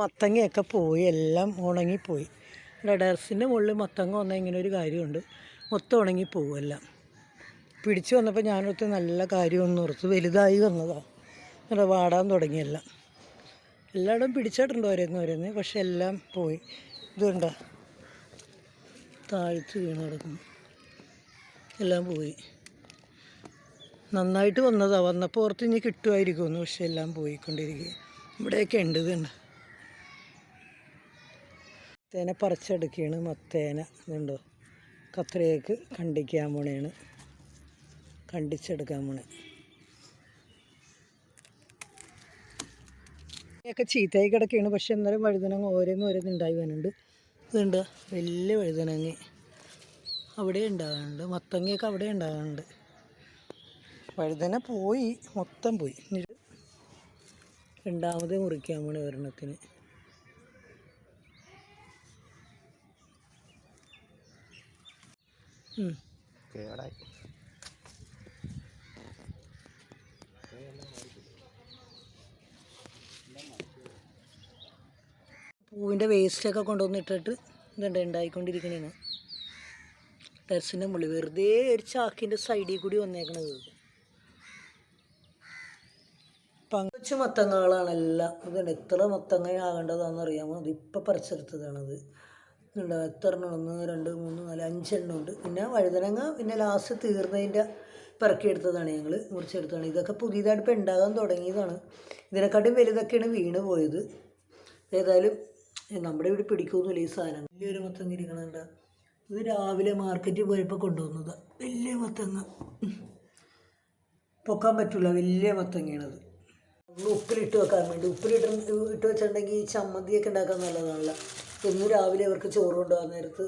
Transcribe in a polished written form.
മത്തങ്ങയൊക്കെ പോയി, എല്ലാം ഉണങ്ങിപ്പോയി. ടെറസിൻ്റെ മുകളിൽ മത്തങ്ങ വന്നാൽ ഇങ്ങനെ ഒരു കാര്യമുണ്ട്, മൊത്തം ഉണങ്ങിപ്പോവും എല്ലാം. പിടിച്ചു വന്നപ്പോൾ ഞാനൊത്ത് നല്ല കാര്യമൊന്നും ഓർത്ത്, വലുതായി വന്നതാണ്, അങ്ങനെ വാടാൻ തുടങ്ങിയെല്ലാം. എല്ലായിടും പിടിച്ചിട്ടുണ്ട് ഓരോന്ന്, പക്ഷെ എല്ലാം പോയി. ഇതുണ്ട് താഴ്ത്ത് വീണ് കിടക്കുന്നു, എല്ലാം പോയി. നന്നായിട്ട് വന്നതാണ്, വന്നപ്പോൾ ഓർത്ത് ഇനി കിട്ടുമായിരിക്കുമെന്ന്, പക്ഷെ എല്ലാം പോയിക്കൊണ്ടിരിക്കുക. ഇവിടെയൊക്കെ ഉണ്ട്, ഇതുണ്ട് മത്തേനെ പറിച്ചെടുക്കുകയാണ്. മത്തേന ഇതുണ്ടോ, കത്രയൊക്കെ കണ്ടിക്കാൻ പോണേണ്, കണ്ടിച്ചെടുക്കാൻ പോണേ. ഒക്കെ ചീത്തയായി കിടക്കുകയാണ്, പക്ഷെ എന്നാലും വഴുതനങ്ങ ഓരോന്ന് ഉണ്ടായി വരുന്നുണ്ട്. ഇതുണ്ട് വലിയ വഴുതനങ്ങ അവിടെ ഉണ്ടാകാറുണ്ട്, മത്തങ്ങയൊക്കെ അവിടെ ഉണ്ടാകാറുണ്ട്. വഴുതന പോയി, മൊത്തം പോയി. രണ്ടാമത് മുറിക്കാൻ പോണേ ഒരെണ്ണത്തിന്. പൂവിൻ്റെ വേസ്റ്റൊക്കെ കൊണ്ടുവന്നിട്ടിട്ട് ഇതുണ്ട് ഉണ്ടായിക്കൊണ്ടിരിക്കണേന്ന്. ടെറസിൻ്റെ മുകളിൽ വെറുതെ ഒരു ചാക്കിൻ്റെ സൈഡിൽ കൂടി വന്നേക്കണത്. പങ്കച്ച് മത്തങ്ങകളാണെല്ലാം. ഇതുണ്ട് എത്ര മത്തങ്ങ ആകേണ്ടതാണെന്ന് അറിയാമോ? അതിപ്പോൾ പറിച്ചെടുത്തതാണത്. ഇതുണ്ട് എത്ര എണ്ണം, 1 2 3 4 5 എണ്ണം ഉണ്ട്. പിന്നെ വഴുതനങ്ങ പിന്നെ ലാസ്റ്റ് തീർന്നതിൻ്റെ പിറക്കിയെടുത്തതാണ്, ഞങ്ങൾ മുറിച്ചെടുത്തതാണ്. ഇതൊക്കെ പുതിയതായിട്ട് ഇപ്പോൾ ഉണ്ടാകാൻ തുടങ്ങിയതാണ്. ഇതിനെക്കാട്ടും വലുതൊക്കെയാണ് വീണ് പോയത്. ഏതായാലും നമ്മുടെ ഇവിടെ പിടിക്കൊന്നുമില്ല ഈ സാധനം. വലിയൊരു മത്തങ്ങ ഇരിക്കണുണ്ട്. ഇത് രാവിലെ മാർക്കറ്റിൽ പോയപ്പോൾ കൊണ്ടുവന്നതാണ്, വലിയ മത്തങ്ങ. പൊക്കാൻ പറ്റില്ല, വലിയ മത്തങ്ങയാണത്. ഉപ്പിലിട്ട് വെക്കാൻ വേണ്ടി, ഇട്ട് വെച്ചിട്ടുണ്ടെങ്കിൽ ചമ്മന്തിയൊക്കെ ഉണ്ടാക്കാൻ നല്ലതാണല്ലോ. എന്നും രാവിലെ അവർക്ക് ചോറ് കൊണ്ടുപോകാൻ നേരത്ത്